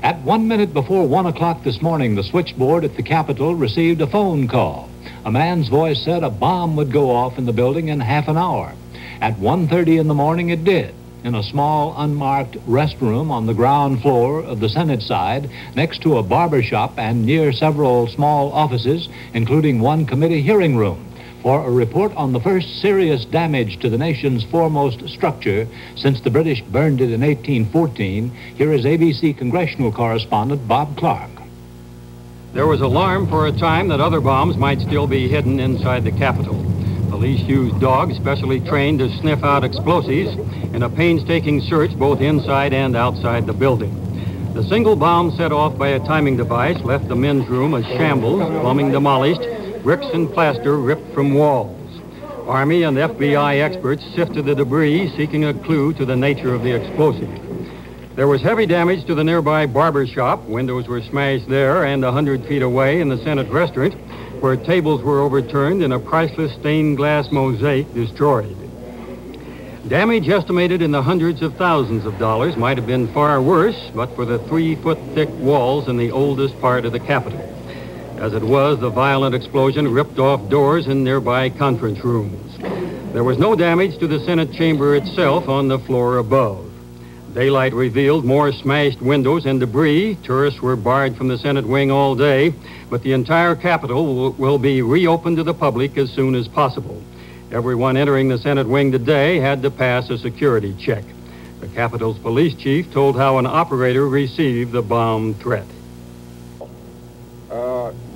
At 1 minute before 1 o'clock this morning, the switchboard at the Capitol received a phone call. A man's voice said a bomb would go off in the building in half an hour. At 1:30 in the morning, it did, in a small, unmarked restroom on the ground floor of the Senate side, next to a barber shop and near several small offices, including one committee hearing room. For a report on the first serious damage to the nation's foremost structure since the British burned it in 1814, here is ABC congressional correspondent Bob Clark. There was alarm for a time that other bombs might still be hidden inside the Capitol. Police used dogs specially trained to sniff out explosives in a painstaking search both inside and outside the building. The single bomb set off by a timing device left the men's room a shambles, plumbing demolished, bricks and plaster ripped from walls. Army and FBI experts sifted the debris, seeking a clue to the nature of the explosive. There was heavy damage to the nearby barber shop. Windows were smashed there, and 100 feet away in the Senate restaurant, where tables were overturned and a priceless stained glass mosaic destroyed. Damage estimated in the hundreds of thousands of dollars might have been far worse, but for the 3-foot-thick walls in the oldest part of the Capitol. As it was, the violent explosion ripped off doors in nearby conference rooms. There was no damage to the Senate chamber itself on the floor above. Daylight revealed more smashed windows and debris. Tourists were barred from the Senate wing all day, but the entire Capitol will be reopened to the public as soon as possible. Everyone entering the Senate wing today had to pass a security check. The Capitol's police chief told how an operator received the bomb threat.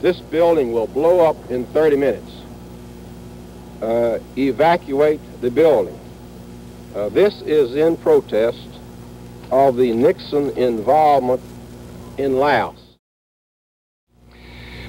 This building will blow up in 30 minutes. Evacuate the building. This is in protest of the Nixon involvement in Laos.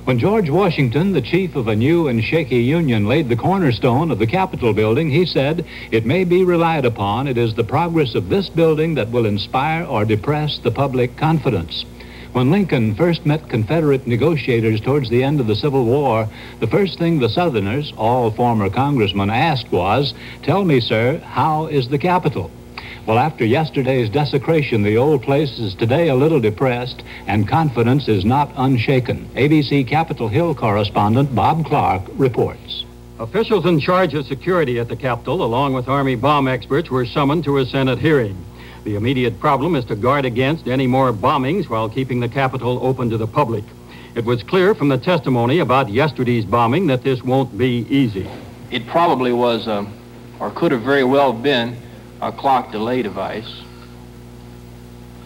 When George Washington, the chief of a new and shaky union, laid the cornerstone of the Capitol building, he said, "It may be relied upon, it is the progress of this building that will inspire or depress the public confidence." When Lincoln first met Confederate negotiators towards the end of the Civil War, the first thing the Southerners, all former congressmen, asked was, "Tell me, sir, how is the Capitol?" Well, after yesterday's desecration, the old place is today a little depressed, and confidence is not unshaken. ABC Capitol Hill correspondent Bob Clark reports. Officials in charge of security at the Capitol, along with Army bomb experts, were summoned to a Senate hearing. The immediate problem is to guard against any more bombings while keeping the Capitol open to the public. It was clear from the testimony about yesterday's bombing that this won't be easy. It probably was, or could have very well been, a clock delay device.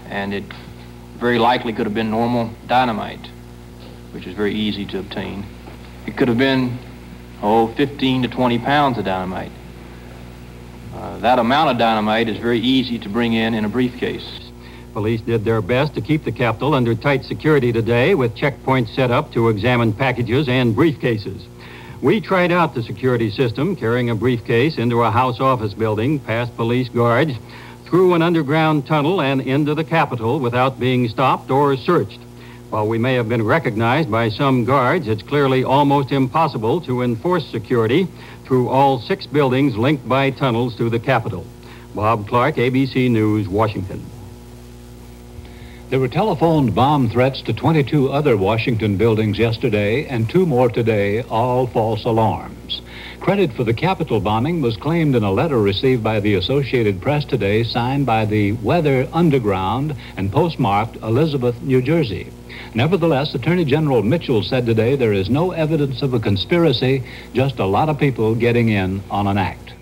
And it very likely could have been normal dynamite, which is very easy to obtain. It could have been, 15 to 20 pounds of dynamite. That amount of dynamite is very easy to bring in a briefcase. Police did their best to keep the Capitol under tight security today, with checkpoints set up to examine packages and briefcases. We tried out the security system, carrying a briefcase into a House office building, past police guards, through an underground tunnel and into the Capitol without being stopped or searched. While we may have been recognized by some guards, it's clearly almost impossible to enforce security through all 6 buildings linked by tunnels to the Capitol. Bob Clark, ABC News, Washington. There were telephoned bomb threats to 22 other Washington buildings yesterday and 2 more today, all false alarms. Credit for the Capitol bombing was claimed in a letter received by the Associated Press today, signed by the Weather Underground and postmarked Elizabeth, New Jersey. Nevertheless, Attorney General Mitchell said today there is no evidence of a conspiracy, just a lot of people getting in on an act.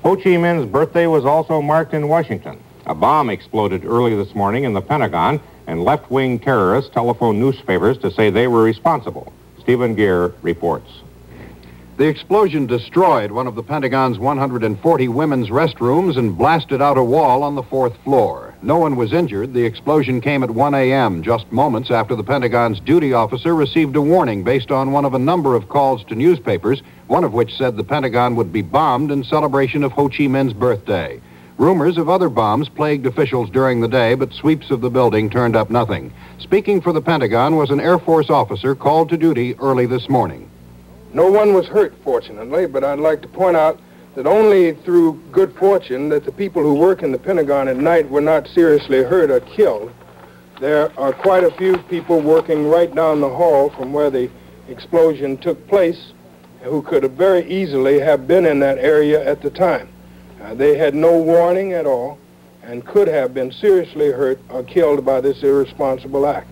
Ho Chi Minh's birthday was also marked in Washington. A bomb exploded early this morning in the Pentagon, and left-wing terrorists telephoned newspapers to say they were responsible. Stephen Gear reports. The explosion destroyed one of the Pentagon's 140 women's restrooms and blasted out a wall on the 4th floor. No one was injured. The explosion came at 1 a.m., just moments after the Pentagon's duty officer received a warning based on one of a number of calls to newspapers, one of which said the Pentagon would be bombed in celebration of Ho Chi Minh's birthday. Rumors of other bombs plagued officials during the day, but sweeps of the building turned up nothing. Speaking for the Pentagon was an Air Force officer called to duty early this morning. No one was hurt, fortunately, but I'd like to point out that only through good fortune that the people who work in the Pentagon at night were not seriously hurt or killed. There are quite a few people working right down the hall from where the explosion took place who could have very easily have been in that area at the time. They had no warning at all and could have been seriously hurt or killed by this irresponsible act.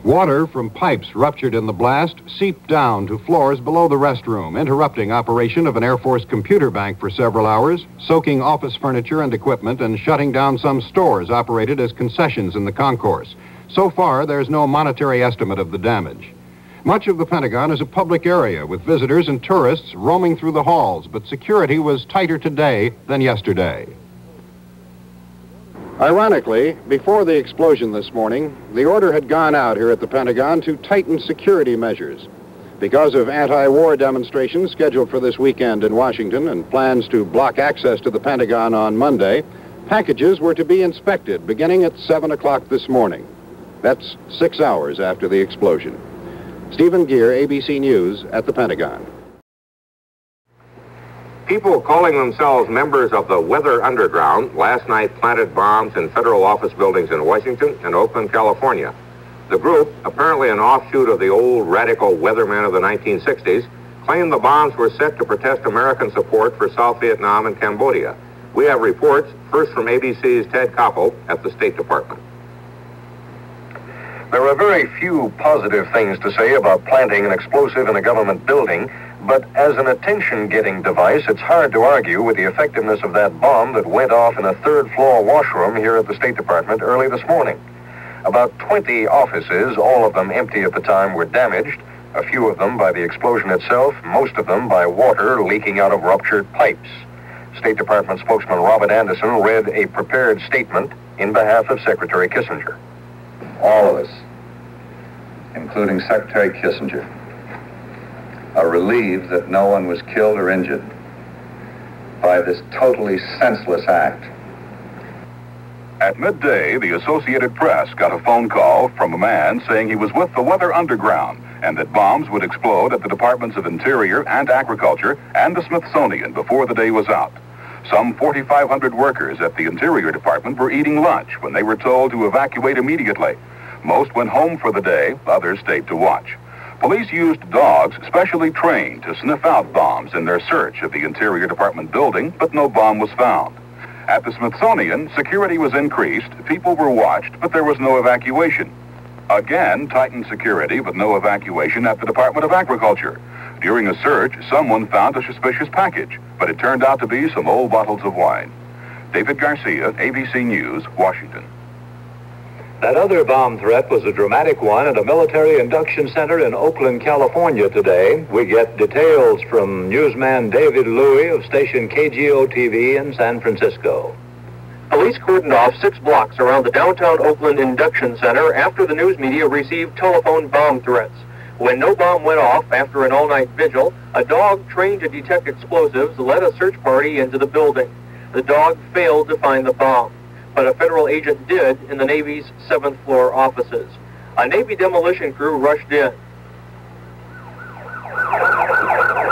Water from pipes ruptured in the blast seeped down to floors below the restroom, interrupting operation of an Air Force computer bank for several hours, soaking office furniture and equipment, and shutting down some stores operated as concessions in the concourse. So far, there's no monetary estimate of the damage. Much of the Pentagon is a public area with visitors and tourists roaming through the halls, but security was tighter today than yesterday. Ironically, before the explosion this morning, the order had gone out here at the Pentagon to tighten security measures. Because of anti-war demonstrations scheduled for this weekend in Washington and plans to block access to the Pentagon on Monday, packages were to be inspected beginning at 7 o'clock this morning. That's 6 hours after the explosion. Stephen Gear, ABC News, at the Pentagon. People calling themselves members of the Weather Underground last night planted bombs in federal office buildings in Washington and Oakland, California. The group, apparently an offshoot of the old radical Weathermen of the 1960s, claimed the bombs were set to protest American support for South Vietnam and Cambodia. We have reports, first from ABC's Ted Koppel at the State Department. There are very few positive things to say about planting an explosive in a government building, but as an attention-getting device, it's hard to argue with the effectiveness of that bomb that went off in a third-floor washroom here at the State Department early this morning. About 20 offices, all of them empty at the time, were damaged, a few of them by the explosion itself, most of them by water leaking out of ruptured pipes. State Department spokesman Robert Anderson read a prepared statement in behalf of Secretary Kissinger. All of us, including Secretary Kissinger, are relieved that no one was killed or injured by this totally senseless act. At midday, the Associated Press got a phone call from a man saying he was with the Weather Underground and that bombs would explode at the Departments of Interior and Agriculture and the Smithsonian before the day was out. Some 4,500 workers at the Interior Department were eating lunch when they were told to evacuate immediately. Most went home for the day, others stayed to watch. Police used dogs specially trained to sniff out bombs in their search of the Interior Department building, but no bomb was found. At the Smithsonian, security was increased, people were watched, but there was no evacuation. Again, tightened security, but no evacuation at the Department of Agriculture. During a search, someone found a suspicious package, but it turned out to be some old bottles of wine. David Garcia, ABC News, Washington. That other bomb threat was a dramatic one at a military induction center in Oakland, California today. We get details from newsman David Louie of station KGO-TV in San Francisco. Police cordoned off 6 blocks around the downtown Oakland induction center after the news media received telephone bomb threats. When no bomb went off after an all-night vigil, a dog trained to detect explosives led a search party into the building. The dog failed to find the bomb, but a federal agent did in the Navy's 7th floor offices. A Navy demolition crew rushed in.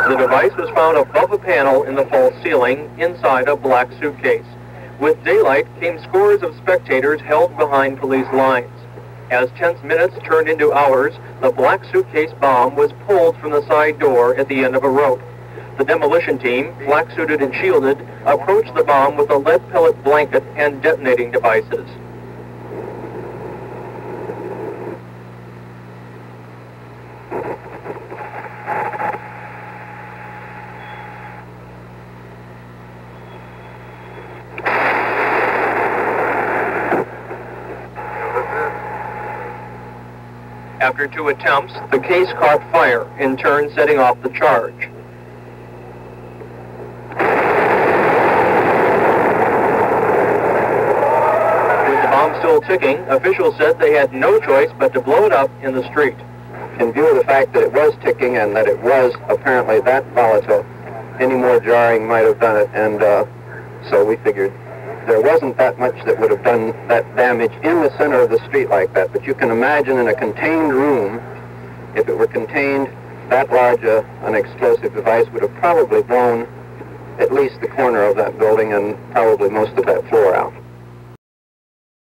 The device was found above a panel in the false ceiling inside a black suitcase. With daylight came scores of spectators held behind police lines. As tense minutes turned into hours, the black suitcase bomb was pulled from the side door at the end of a rope. The demolition team, black-suited and shielded, approached the bomb with a lead pellet blanket and detonating devices. After 2 attempts, the case caught fire, in turn setting off the charge. With the bomb still ticking, officials said they had no choice but to blow it up in the street. In view of the fact that it was ticking and that it was apparently that volatile, any more jarring might have done it, and so we figured there wasn't that much that would have done that damage in the center of the street like that. But you can imagine in a contained room, if it were contained, that large an explosive device would have probably blown at least the corner of that building and probably most of that floor out.